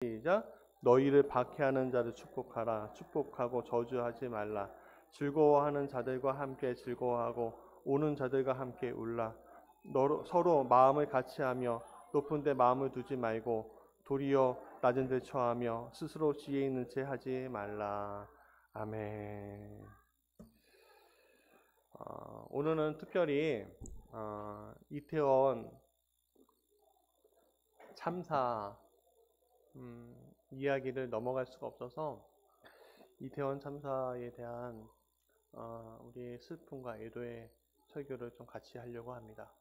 시작. 너희를 박해하는 자를 축복하라. 축복하고 저주하지 말라. 즐거워하는 자들과 함께 즐거워하고 우는 자들과 함께 울라. 서로 마음을 같이하며 높은 데 마음을 두지 말고 도리어 낮은 데 처하며 스스로 지혜 있는 채 하지 말라. 아멘. 오늘은 특별히 이태원 참사 이야기를 넘어갈 수가 없어서 이태원 참사에 대한 우리의 슬픔과 애도의 설교를 좀 같이 하려고 합니다.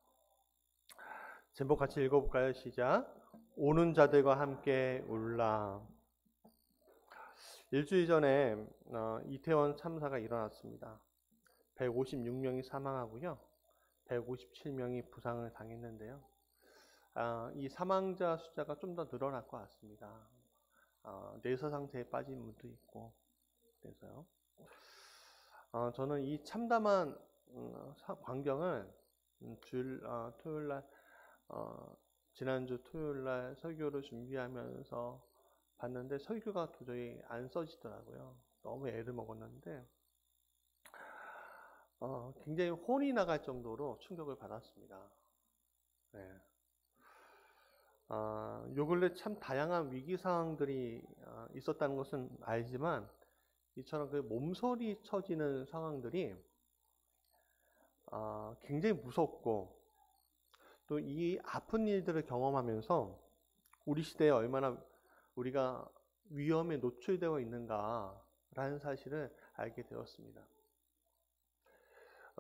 제목 같이 읽어볼까요? 시작. 오는 자들과 함께 울라. 일주일 전에 이태원 참사가 일어났습니다. 156명이 사망하고요. 157명이 부상을 당했는데요. 이 사망자 숫자가 좀 더 늘어날 것 같습니다. 뇌서 상태에 빠진 분도 있고 그래서요. 저는 이 참담한 광경을 토요일날 지난주 토요일날 설교를 준비하면서 봤는데 설교가 도저히 안 써지더라고요. 너무 애를 먹었는데 굉장히 혼이 나갈 정도로 충격을 받았습니다. 네. 요 근래 참 다양한 위기 상황들이 있었다는 것은 알지만 이처럼 그 몸서리 쳐지는 상황들이 굉장히 무섭고 또 이 아픈 일들을 경험하면서 우리 시대에 얼마나 우리가 위험에 노출되어 있는가라는 사실을 알게 되었습니다.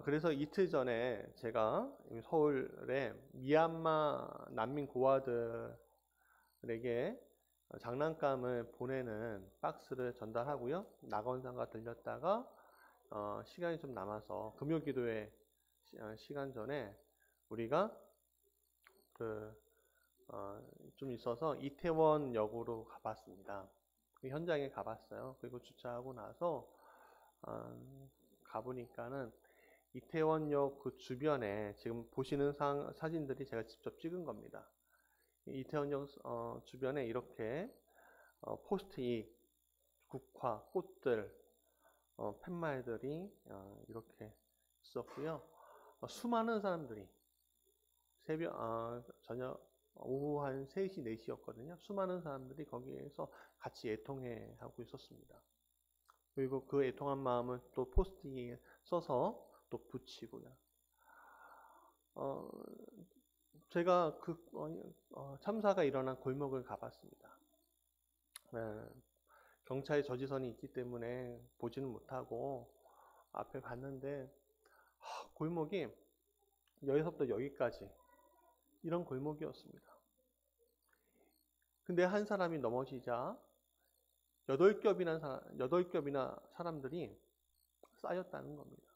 그래서 이틀 전에 제가 서울에 미얀마 난민 고아들에게 장난감을 보내는 박스를 전달하고요. 낙원상가 들렸다가 시간이 좀 남아서 금요기도회 시간 전에 우리가 좀 있어서 이태원역으로 가봤습니다. 현장에 가봤어요. 그리고 주차하고 나서 가보니까는 이태원역 그 주변에 지금 보시는 사진들이 제가 직접 찍은 겁니다. 이태원역 주변에 이렇게 포스트잇, 국화, 꽃들, 팻말들이 이렇게 있었고요. 수많은 사람들이 저녁 오후 한 3시, 4시였거든요. 수많은 사람들이 거기에서 같이 애통해 하고 있었습니다. 그리고 그 애통한 마음을 또 포스트잇에 써서 또 붙이고요. 제가 그 참사가 일어난 골목을 가봤습니다. 경찰 저지선이 있기 때문에 보지는 못하고 앞에 갔는데 골목이 여기서부터 여기까지 이런 골목이었습니다. 근데 한 사람이 넘어지자 8겹이나 사람들이 쌓였다는 겁니다.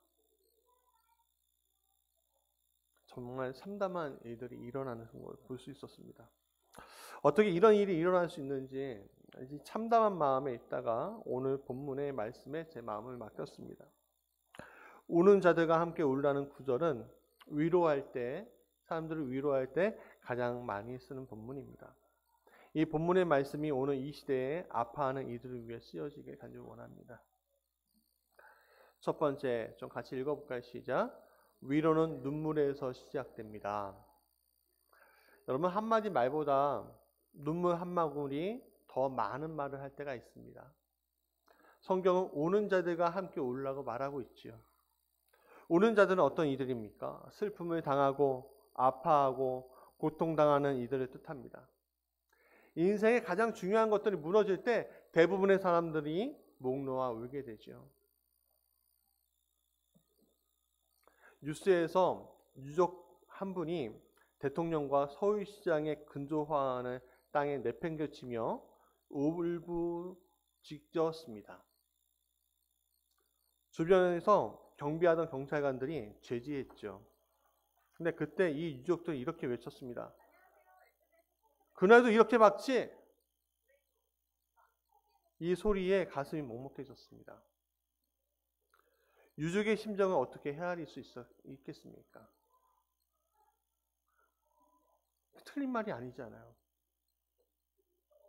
정말 참담한 일들이 일어나는 걸 볼 수 있었습니다. 어떻게 이런 일이 일어날 수 있는지 참담한 마음에 있다가 오늘 본문의 말씀에 제 마음을 맡겼습니다. 우는 자들과 함께 울라는 구절은 사람들을 위로할 때 가장 많이 쓰는 본문입니다. 이 본문의 말씀이 오늘 이 시대에 아파하는 이들을 위해 쓰여지길 간절히 원합니다. 첫 번째, 좀 같이 읽어볼까요? 시작. 위로는 눈물에서 시작됩니다. 여러분, 한마디 말보다 눈물 한 방울이 더 많은 말을 할 때가 있습니다. 성경은 우는 자들과 함께 울라고 말하고 있지요. 우는 자들은 어떤 이들입니까? 슬픔을 당하고 아파하고 고통당하는 이들을 뜻합니다. 인생의 가장 중요한 것들이 무너질 때 대부분의 사람들이 목 놓아 울게 되죠. 뉴스에서 유족 한 분이 대통령과 서울시장의 근조화환을 땅에 내팽개치며 울부짖었습니다. 주변에서 경비하던 경찰관들이 제지했죠. 근데 그때 이 유족들이 이렇게 외쳤습니다. 그날도 이렇게 막지? 이 소리에 가슴이 먹먹해졌습니다. 유족의 심정을 어떻게 헤아릴 수 있겠습니까? 틀린 말이 아니잖아요.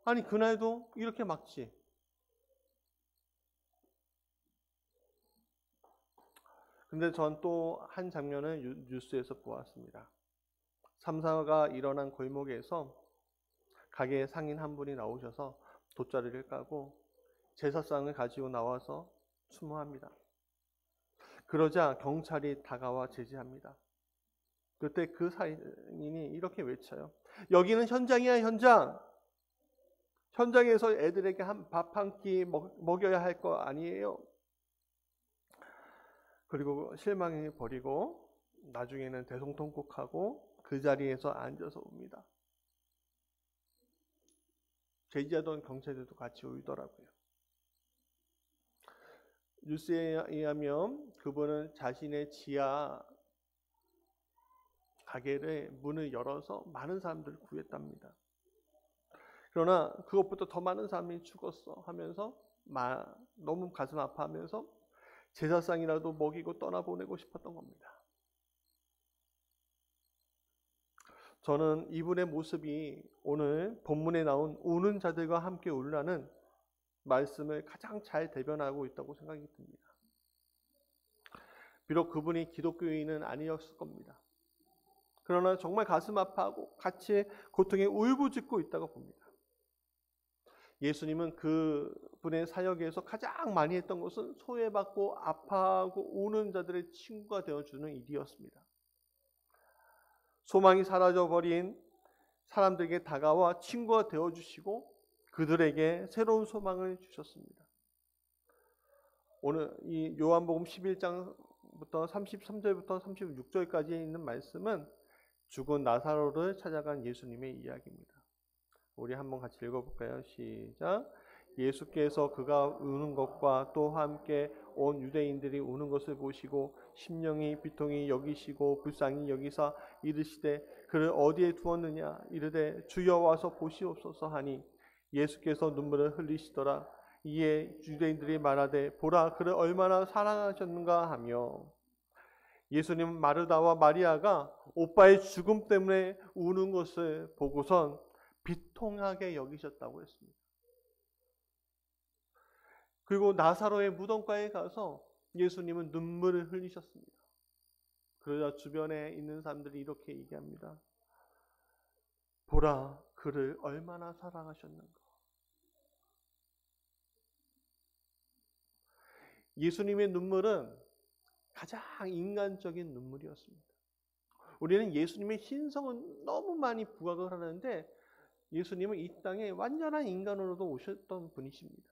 아니 그날도 이렇게 막지. 근데 전 또 한 장면을 뉴스에서 보았습니다. 참사가 일어난 골목에서 가게 상인 한 분이 나오셔서 돗자리를 까고 제사상을 가지고 나와서 추모합니다. 그러자 경찰이 다가와 제지합니다. 그때 그 상인이 이렇게 외쳐요. 여기는 현장이야, 현장. 현장에서 애들에게 밥 한 끼 먹여야 할 거 아니에요. 그리고 실망해 버리고 나중에는 대성통곡하고 그 자리에서 앉아서 웁니다. 제지하던 경찰들도 같이 울더라고요. 뉴스에 의하면 그분은 자신의 지하 가게를 문을 열어서 많은 사람들을 구했답니다. 그러나 그것보다 더 많은 사람이 죽었어 하면서 너무 가슴 아파하면서 제사상이라도 먹이고 떠나보내고 싶었던 겁니다. 저는 이분의 모습이 오늘 본문에 나온 우는 자들과 함께 울라는 말씀을 가장 잘 대변하고 있다고 생각이 듭니다. 비록 그분이 기독교인은 아니었을 겁니다. 그러나 정말 가슴 아파하고 같이 고통에 울부짖고 있다고 봅니다. 예수님은 그분의 사역에서 가장 많이 했던 것은 소외받고 아파하고 우는 자들의 친구가 되어주는 일이었습니다. 소망이 사라져버린 사람들에게 다가와 친구가 되어주시고 그들에게 새로운 소망을 주셨습니다. 오늘 이 요한복음 11장부터 33절부터 36절까지 있는 말씀은 죽은 나사로를 찾아간 예수님의 이야기입니다. 우리 한번 같이 읽어볼까요? 시작. 예수께서 그가 우는 것과 또 함께 온 유대인들이 우는 것을 보시고 심령이 비통히 여기시고 불쌍히 여기사 이르시되 그를 어디에 두었느냐 이르되 주여 와서 보시옵소서 하니 예수께서 눈물을 흘리시더라. 이에 유대인들이 말하되 보라 그를 얼마나 사랑하셨는가 하며 예수님은 마르다와 마리아가 오빠의 죽음 때문에 우는 것을 보고선 비통하게 여기셨다고 했습니다. 그리고 나사로의 무덤가에 가서 예수님은 눈물을 흘리셨습니다. 그러자 주변에 있는 사람들이 이렇게 얘기합니다. 보라, 그를 얼마나 사랑하셨는가. 예수님의 눈물은 가장 인간적인 눈물이었습니다. 우리는 예수님의 신성은 너무 많이 부각을 하는데 예수님은 이 땅에 완전한 인간으로도 오셨던 분이십니다.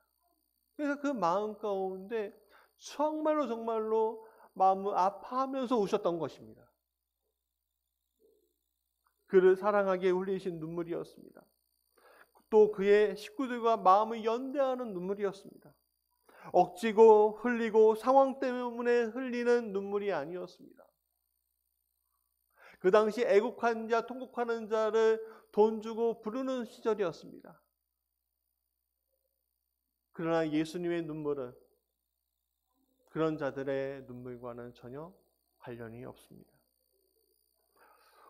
그래서 그 마음 가운데 정말로 마음을 아파하면서 우셨던 것입니다. 그를 사랑하기에 흘리신 눈물이었습니다. 또 그의 식구들과 마음을 연대하는 눈물이었습니다. 억지고 흘리고 상황 때문에 흘리는 눈물이 아니었습니다. 그 당시 애국한 자, 통곡하는 자를 돈 주고 부르는 시절이었습니다. 그러나 예수님의 눈물은 그런 자들의 눈물과는 전혀 관련이 없습니다.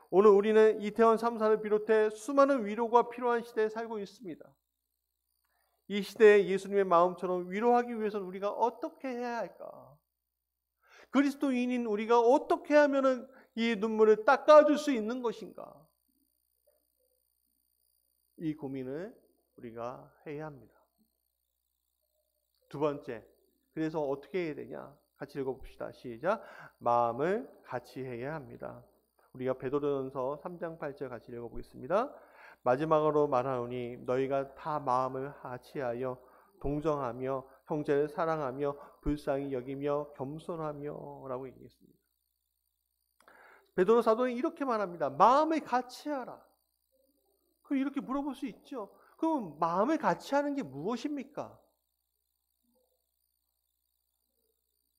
오늘 우리는 이태원 3사를 비롯해 수많은 위로가 필요한 시대에 살고 있습니다. 이 시대에 예수님의 마음처럼 위로하기 위해서는 우리가 어떻게 해야 할까? 그리스도인인 우리가 어떻게 하면 이 눈물을 닦아줄 수 있는 것인가? 이 고민을 우리가 해야 합니다. 두 번째, 그래서 어떻게 해야 되냐? 같이 읽어봅시다. 시작. 마음을 같이 해야 합니다. 우리가 베드로전서 3장 8절 같이 읽어보겠습니다. 마지막으로 말하노니 너희가 다 마음을 같이하여 동정하며 형제를 사랑하며 불쌍히 여기며 겸손하며 라고 얘기했습니다. 베드로 사도는 이렇게 말합니다. 마음을 같이하라. 그럼 이렇게 물어볼 수 있죠. 그럼 마음을 같이하는 게 무엇입니까?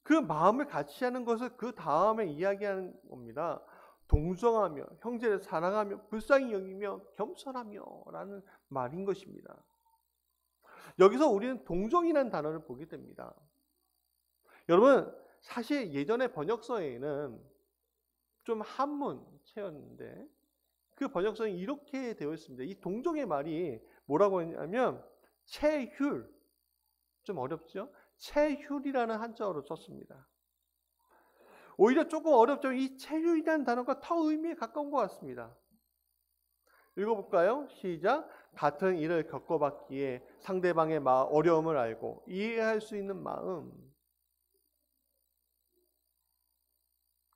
그 마음을 같이하는 것을 그 다음에 이야기하는 겁니다. 동정하며 형제를 사랑하며 불쌍히 여기며 겸손하며 라는 말인 것입니다. 여기서 우리는 동정이라는 단어를 보게 됩니다. 여러분 사실 예전에 번역서에는 좀 한문체였는데 그 번역서는 이렇게 되어 있습니다. 이 동정의 말이 뭐라고 했냐면 체휼, 좀 어렵죠? 체휼이라는 한자어로 썼습니다. 오히려 조금 어렵죠. 이 체휼이라는 단어가 더 의미에 가까운 것 같습니다. 읽어볼까요? 시작. 같은 일을 겪어봤기에 상대방의 어려움을 알고 이해할 수 있는 마음.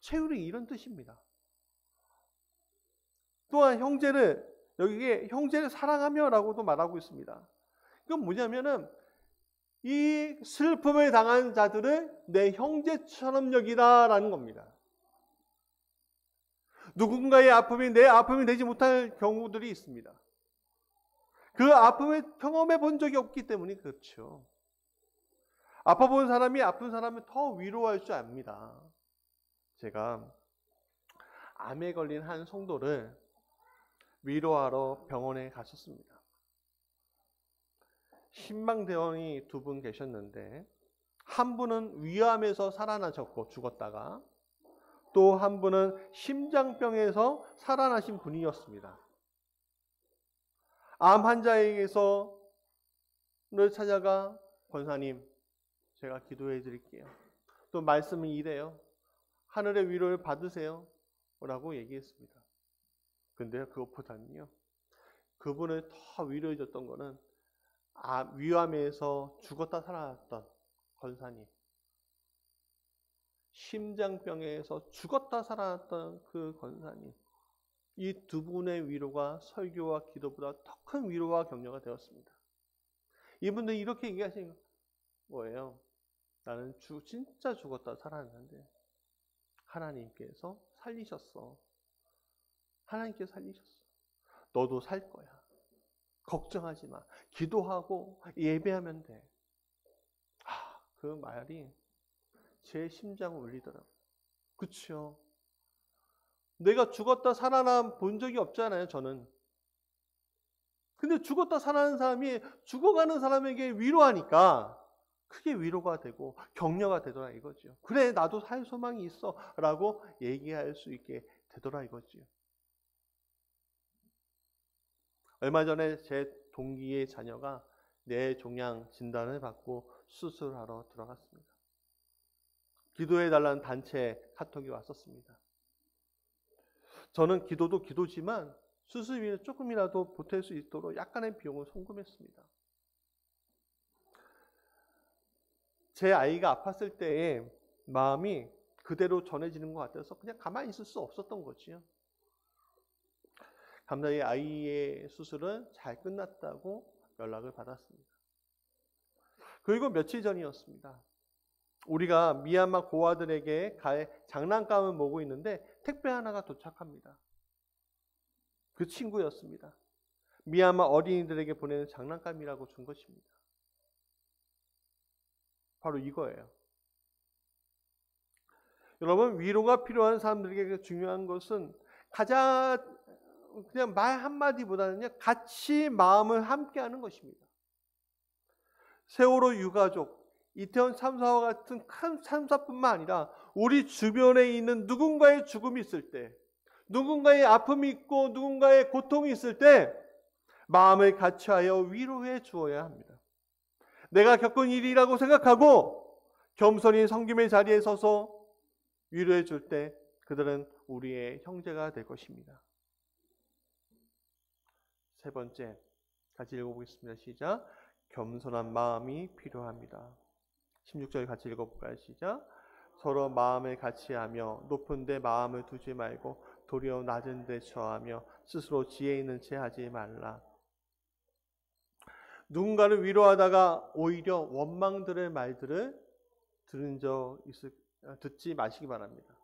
체휼이 이런 뜻입니다. 또한 여기에 형제를 사랑하며 라고도 말하고 있습니다. 이건 뭐냐면은 이 슬픔을 당한 자들을 내 형제처럼 여기라라는 겁니다. 누군가의 아픔이 내 아픔이 되지 못할 경우들이 있습니다. 그 아픔을 경험해 본 적이 없기 때문에 그렇죠. 아파 본 사람이 아픈 사람을 더 위로할 줄 압니다. 제가 암에 걸린 한 성도를 위로하러 병원에 갔었습니다. 신방대원이 2분 계셨는데 한 분은 위암에서 살아나셨고 죽었다가 또 한 분은 심장병에서 살아나신 분이었습니다. 암 환자에게서를 찾아가 권사님 제가 기도해 드릴게요. 또 말씀이 이래요. 하늘의 위로를 받으세요. 라고 얘기했습니다. 근데 그것보다는요. 그분을 더 위로해 줬던 거는 위암에서 죽었다 살아났던 권사님. 심장병에서 죽었다 살아났던 그 권사님. 이 2분의 위로가 설교와 기도보다 더 큰 위로와 격려가 되었습니다. 이분들이 이렇게 얘기하신 거예요. 나는 진짜 죽었다 살아났는데 하나님께서 살리셨어. 하나님께서 살리셨어. 너도 살 거야. 걱정하지 마. 기도하고 예배하면 돼. 그 말이 제 심장을 울리더라고요. 그렇죠. 내가 죽었다 살아나 본 적이 없잖아요, 저는. 근데 죽었다 살아나는 사람이 죽어가는 사람에게 위로하니까 그게 위로가 되고 격려가 되더라 이거죠. 그래, 나도 살 소망이 있어 라고 얘기할 수 있게 되더라 이거죠. 얼마 전에 제 동기의 자녀가 뇌종양 진단을 받고 수술하러 들어갔습니다. 기도해달라는 단체 카톡이 왔었습니다. 저는 기도도 기도지만 수술비를 조금이라도 보탤 수 있도록 약간의 비용을 송금했습니다. 제 아이가 아팠을 때의 마음이 그대로 전해지는 것 같아서 그냥 가만히 있을 수 없었던 거지요. 감사히 아이의 수술은 잘 끝났다고 연락을 받았습니다. 그리고 며칠 전이었습니다. 우리가 미얀마 고아들에게 갈 장난감을 모으고 있는데 택배 하나가 도착합니다. 그 친구였습니다. 미얀마 어린이들에게 보내는 장난감이라고 준 것입니다. 바로 이거예요. 여러분, 위로가 필요한 사람들에게 중요한 것은 가장 그냥 말 한마디보다는요, 같이 마음을 함께하는 것입니다. 세월호 유가족, 이태원 참사와 같은 큰 참사뿐만 아니라 우리 주변에 있는 누군가의 죽음이 있을 때, 누군가의 아픔이 있고 누군가의 고통이 있을 때 마음을 같이하여 위로해 주어야 합니다. 내가 겪은 일이라고 생각하고 겸손히 섬김의 자리에 서서 위로해 줄 때 그들은 우리의 형제가 될 것입니다. 세 번째, 같이 읽어보겠습니다. 시작. 겸손한 마음이 필요합니다. 16절 같이 읽어볼까요? 시작. 서로 마음을 같이하며 높은 데 마음을 두지 말고 도리어 낮은 데 처하며 스스로 지혜 있는 채 하지 말라. 누군가를 위로하다가 오히려 원망들의 말들을 듣지 마시기 바랍니다.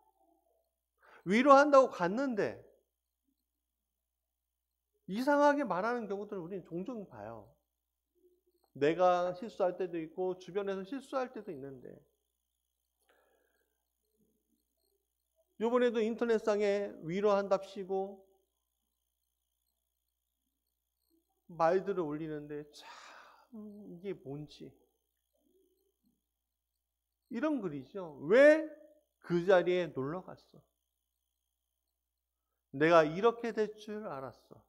위로한다고 갔는데 이상하게 말하는 경우들을 우리는 종종 봐요. 내가 실수할 때도 있고 주변에서 실수할 때도 있는데 이번에도 인터넷상에 위로한답시고 말들을 올리는데 참 이게 뭔지 이런 글이죠. 왜 그 자리에 놀러 갔어? 내가 이렇게 될 줄 알았어.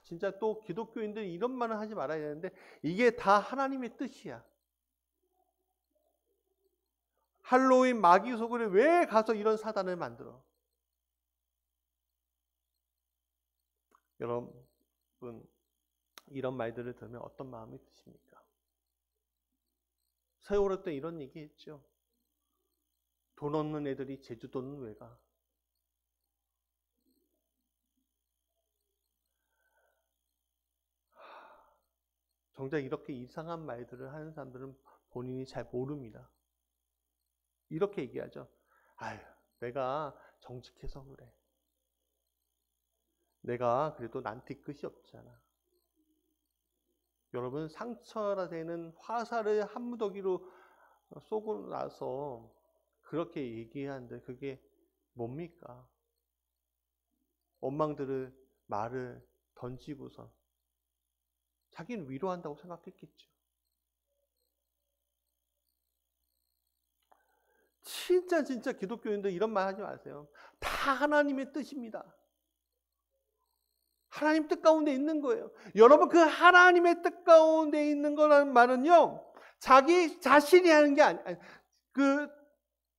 진짜 또 기독교인들이 이런 말을 하지 말아야 되는데 이게 다 하나님의 뜻이야. 할로윈 마귀 소굴에 왜 가서 이런 사단을 만들어? 여러분, 이런 말들을 들으면 어떤 마음이 드십니까? 세월호 때 이런 얘기 했죠. 돈 없는 애들이 제주도는 왜 가? 정작 이렇게 이상한 말들을 하는 사람들은 본인이 잘 모릅니다. 이렇게 얘기하죠. 아유, 내가 정직해서 그래. 내가 그래도 난 뒤끝이 없잖아. 여러분, 상처라 되는 화살을 한 무더기로 쏘고 나서 그렇게 얘기하는데 그게 뭡니까? 원망들을 말을 던지고서 자기는 위로한다고 생각했겠죠. 진짜 기독교인들 이런 말 하지 마세요. 다 하나님의 뜻입니다. 하나님 뜻 가운데 있는 거예요. 여러분, 그 하나님의 뜻 가운데 있는 거라는 말은요, 자기 자신이 하는 게 그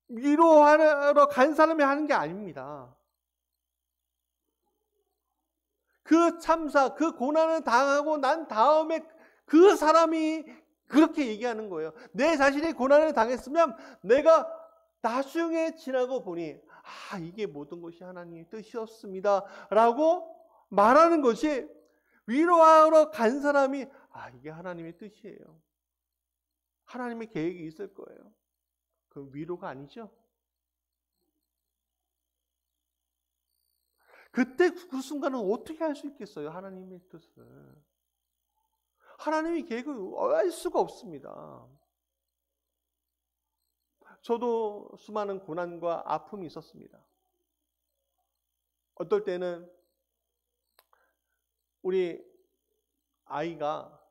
위로하러 간 사람이 하는 게 아닙니다. 그 참사, 그 고난을 당하고 난 다음에 그 사람이 그렇게 얘기하는 거예요. 내 자신이 고난을 당했으면 내가 나중에 지나고 보니 이게 모든 것이 하나님의 뜻이었습니다 라고 말하는 것이, 위로하러 간 사람이 이게 하나님의 뜻이에요. 하나님의 계획이 있을 거예요. 그 위로가 아니죠. 그때 그 순간은 어떻게 할 수 있겠어요? 하나님의 뜻을. 하나님의 계획을 알 수가 없습니다. 저도 수많은 고난과 아픔이 있었습니다. 어떨 때는 우리 아이가,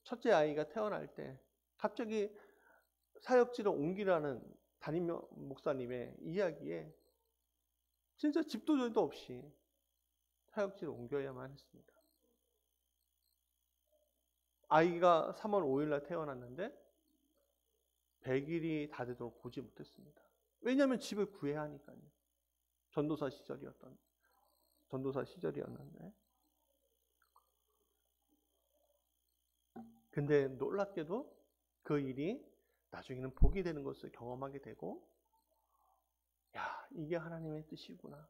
첫째 아이가 태어날 때 갑자기 사역지를 옮기라는 담임 목사님의 이야기에 진짜 집도 저도 없이 사역지를 옮겨야만 했습니다. 아이가 3월 5일 날 태어났는데 100일이 다 되도록 보지 못했습니다. 왜냐하면 집을 구해야 하니까요. 전도사 시절이었는데. 근데 놀랍게도 그 일이 나중에는 복이 되는 것을 경험하게 되고, 이게 하나님의 뜻이구나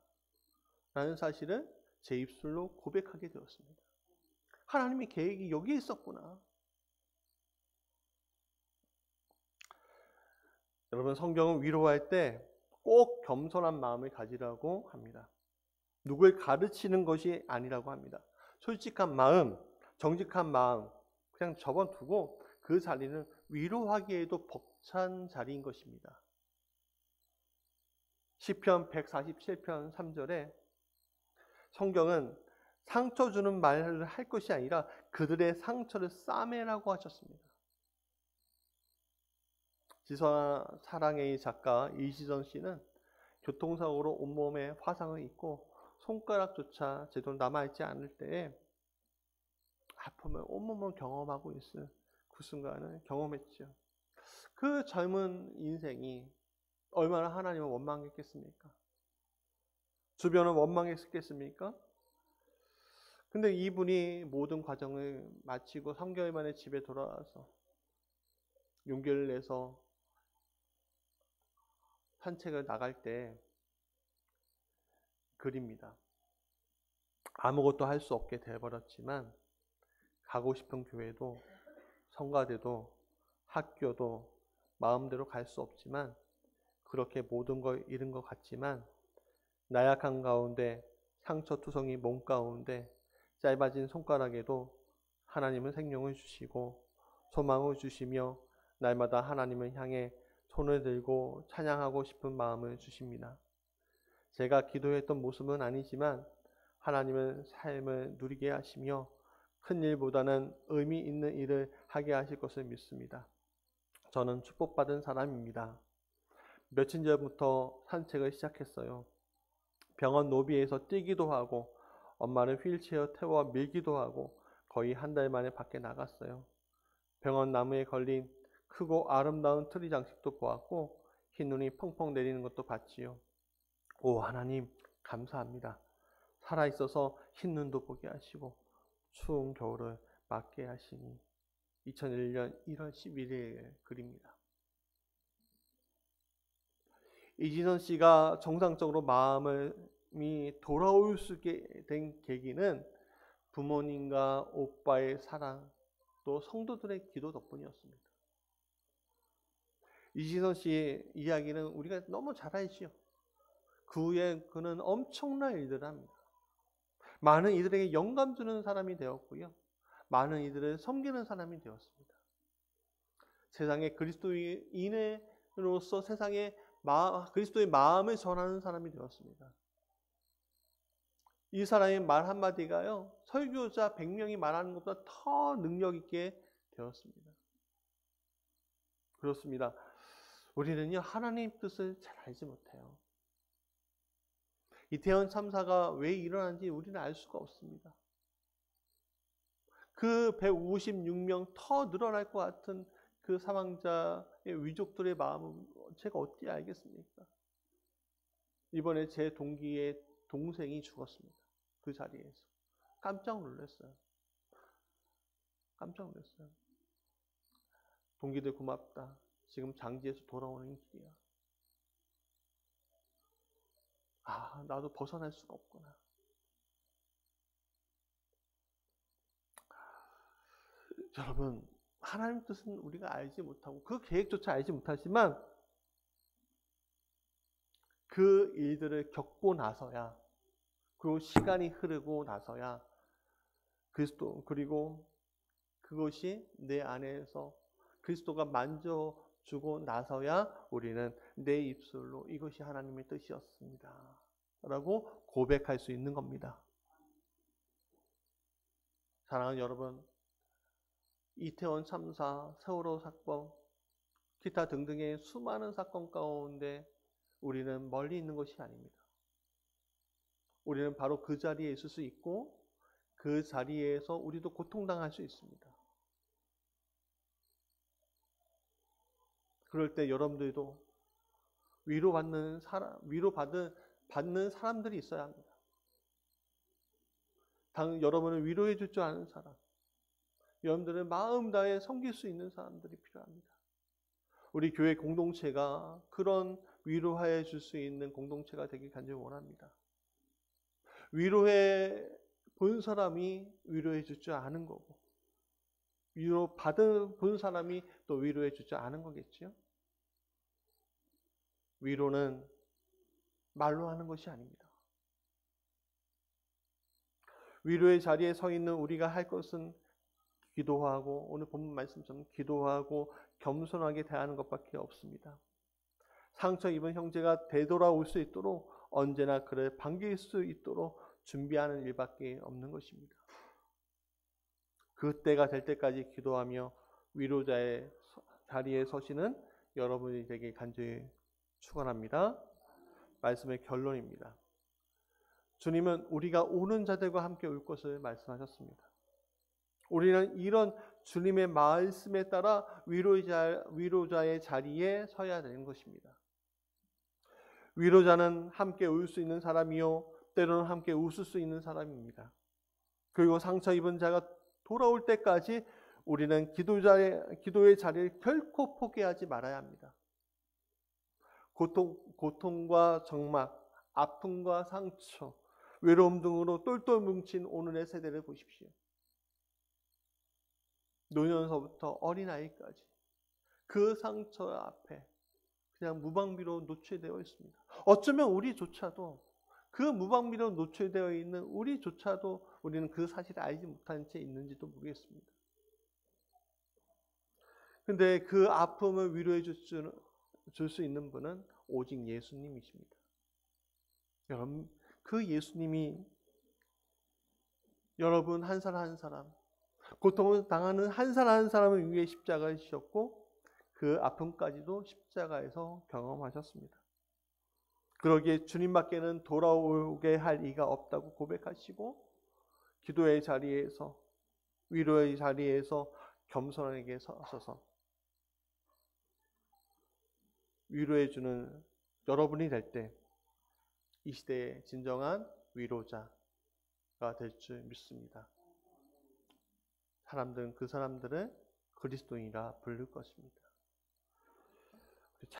라는 사실을 제 입술로 고백하게 되었습니다. 하나님의 계획이 여기에 있었구나. 여러분, 성경은 위로할 때 꼭 겸손한 마음을 가지라고 합니다. 누구를 가르치는 것이 아니라고 합니다. 솔직한 마음, 정직한 마음 그냥 접어두고 그 자리는 위로하기에도 벅찬 자리인 것입니다. 시편 147편 3절에 성경은 상처 주는 말을 할 것이 아니라 그들의 상처를 싸매라고 하셨습니다. 지선아 사랑의 작가 이시전 씨는 교통사고로 온몸에 화상을 입고 손가락조차 제대로 남아있지 않을 때에 아픔을 온몸을 경험하고 있을 그 순간을 경험했죠. 그 젊은 인생이 얼마나 하나님을 원망했겠습니까? 주변은 원망했겠습니까? 근데 이분이 모든 과정을 마치고 3개월 만에 집에 돌아와서 용기를 내서 산책을 나갈 때 그립니다. 아무것도 할 수 없게 되어버렸지만 가고 싶은 교회도 성가대도 학교도 마음대로 갈 수 없지만 그렇게 모든 걸 잃은 것 같지만 나약한 가운데 상처투성이 몸 가운데 짧아진 손가락에도 하나님은 생명을 주시고 소망을 주시며 날마다 하나님을 향해 손을 들고 찬양하고 싶은 마음을 주십니다. 제가 기도했던 모습은 아니지만 하나님은 삶을 누리게 하시며 큰 일보다는 의미 있는 일을 하게 하실 것을 믿습니다. 저는 축복받은 사람입니다. 며칠 전부터 산책을 시작했어요. 병원 로비에서 뛰기도 하고 엄마는 휠체어 태워 밀기도 하고 거의 한 달 만에 밖에 나갔어요. 병원 나무에 걸린 크고 아름다운 트리 장식도 보았고 흰눈이 펑펑 내리는 것도 봤지요. 오 하나님 감사합니다. 살아있어서 흰눈도 보게 하시고 추운 겨울을 맞게 하시니. 2001년 1월 11일 글입니다. 이진선 씨가 정상적으로 마음이 돌아올 수 있게 된 계기는 부모님과 오빠의 사랑, 또 성도들의 기도 덕분이었습니다. 이진선 씨의 이야기는 우리가 너무 잘 알지요. 그 후에 그는 엄청난 일들을 합니다. 많은 이들에게 영감 주는 사람이 되었고요. 많은 이들을 섬기는 사람이 되었습니다. 세상에 그리스도인으로서 세상에 그리스도의 마음을 전하는 사람이 되었습니다. 이 사람의 말 한마디가요, 설교자 100명이 말하는 것보다 더 능력 있게 되었습니다. 그렇습니다. 우리는요, 하나님 뜻을 잘 알지 못해요. 이태원 참사가 왜 일어난지 우리는 알 수가 없습니다. 그 156명 더 늘어날 것 같은 그 사망자의 위족들의 마음은 제가 어떻게 알겠습니까? 이번에 제 동기의 동생이 죽었습니다. 그 자리에서. 깜짝 놀랐어요. 깜짝 놀랐어요. 동기들 고맙다. 지금 장지에서 돌아오는 길이야. 아, 나도 벗어날 수가 없구나. 여러분, 하나님 뜻은 우리가 알지 못하고 그 계획조차 알지 못하지만 그 일들을 겪고 나서야, 그리고 시간이 흐르고 나서야 그리스도, 그리고 그것이 내 안에서 그리스도가 만져주고 나서야 우리는 내 입술로 이것이 하나님의 뜻이었습니다 라고 고백할 수 있는 겁니다. 사랑하는 여러분, 이태원 참사, 세월호 사건, 기타 등등의 수많은 사건 가운데 우리는 멀리 있는 것이 아닙니다. 우리는 바로 그 자리에 있을 수 있고 그 자리에서 우리도 고통당할 수 있습니다. 그럴 때 여러분들도 위로받는 사람들이 있어야 합니다. 여러분을 위로해 줄 줄 아는 사람, 여러분들은 마음 다해 섬길 수 있는 사람들이 필요합니다. 우리 교회 공동체가 그런 위로해 줄 수 있는 공동체가 되길 간절히 원합니다. 위로해 본 사람이 위로해 줄 줄 아는 거고, 위로 본 사람이 또 위로해 줄 줄 아는 거겠죠. 위로는 말로 하는 것이 아닙니다. 위로의 자리에 서 있는 우리가 할 것은 기도하고, 오늘 본문 말씀처럼 기도하고 겸손하게 대하는 것밖에 없습니다. 상처 입은 형제가 되돌아올 수 있도록 언제나 그를 반길 수 있도록 준비하는 일밖에 없는 것입니다. 그때가 될 때까지 기도하며 위로자의 자리에 서시는 여러분이 되길 간절히 축원합니다. 말씀의 결론입니다. 주님은 우리가 오는 자들과 함께 올 것을 말씀하셨습니다. 우리는 이런 주님의 말씀에 따라 위로자의 자리에 서야 되는 것입니다. 위로자는 함께 울 수 있는 사람이요, 때로는 함께 웃을 수 있는 사람입니다. 그리고 상처 입은 자가 돌아올 때까지 우리는 기도의 자리를 결코 포기하지 말아야 합니다. 고통과 적막, 아픔과 상처, 외로움 등으로 똘똘 뭉친 오늘의 세대를 보십시오. 노년서부터 어린아이까지 그 상처 앞에 그냥 무방비로 노출되어 있습니다. 어쩌면 우리조차도 그 무방비로 노출되어 있는 우리조차도 우리는 그 사실을 알지 못한 채 있는지도 모르겠습니다. 근데 그 아픔을 위로해 줄 수 있는 분은 오직 예수님이십니다. 여러분, 그 예수님이 여러분 한 사람 한 사람, 고통을 당하는 한 사람 한 사람을 위해 십자가에 지셨고 그 아픔까지도 십자가에서 경험하셨습니다. 그러기에 주님밖에는 돌아오게 할 이가 없다고 고백하시고 기도의 자리에서, 위로의 자리에서 겸손하게 서서 위로해주는 여러분이 될 때 이 시대의 진정한 위로자가 될 줄 믿습니다. 사람들은 그 사람들을 그리스도인이라 부를 것입니다.